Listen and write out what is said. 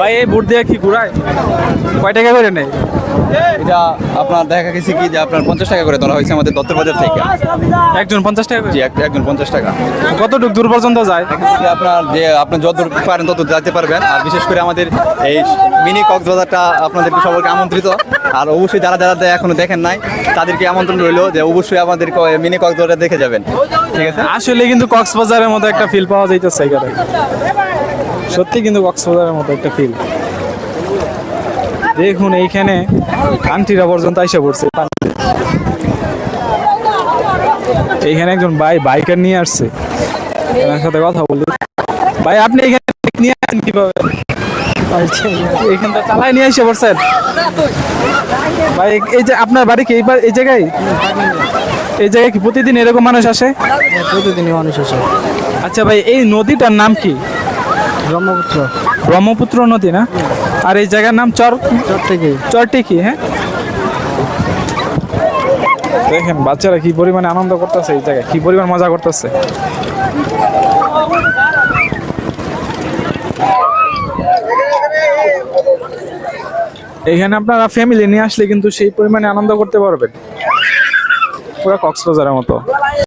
ভাই এই বুট দিয়ে কি ঘুরায়? কয় টাকা করে নেয়? এটা আপনার দেখা গেছে কি যে আপনার 50 টাকা করে ধরা হয়েছে আমাদের দত্তের বাজার থেকে। একজন 50 টাকা করে? জি, একজন 50 টাকা। কতটুকু দূর পর্যন্ত যায়? যে আপনি যত দূর পারেন তত যেতে পারবেন। আর বিশেষ করে আমাদের এই মিনি কক্সবাজারটা আপনাদেরকে সবাইকে আমন্ত্রিত। আর অবশ্যই যারা যারা এখনো দেখেন নাই তাদেরকে আমন্ত্রণ রইলো যে অবশ্যই আমাদের মিনি কক্সবাজার দেখে যাবেন। ঠিক আছে, আসলে কিন্তু কক্সবাজারের মতো একটা ফিল পাওয়া যাইতেছে এখানে। সত্যি কিন্তু কক্সবাজারের মতো একটা ফিল। দেখুন এইখানে আন্টিরা পর্যন্ত এসে পড়ছে। এইখানে একজন ভাই বাইকার নিয়ে আসছে, তার সাথে কথা বলি। ভাই আপনি এখানে নিয়ে আসেন কিভাবে? এখানটা চালায় নিয়ে এসে পড়ছেন ভাই? এই যে আপনার বাড়ি কি এই জায়গায়? এই জায়গায় কি প্রতিদিন এরকম মানুষ আসে? প্রতিদিনই মানুষ আসে। আচ্ছা ভাই, এই নদীটার নাম কি? ব্রহ্মপুত্র। ব্রহ্মপুত্র নদী না? আর এই জায়গার নাম চরটিকি। হ্যাঁ, দেখেন বাচ্চারা কি পরিমাণে আনন্দ করতেছে, এই জায়গায় কি পরিমাণ মজা করতেছে। এখানে আপনারা ফ্যামিলি নিয়ে আসলে কিন্তু সেই পরিমাণে আনন্দ করতে পারবেন, পুরো কক্সবাজারের মতো।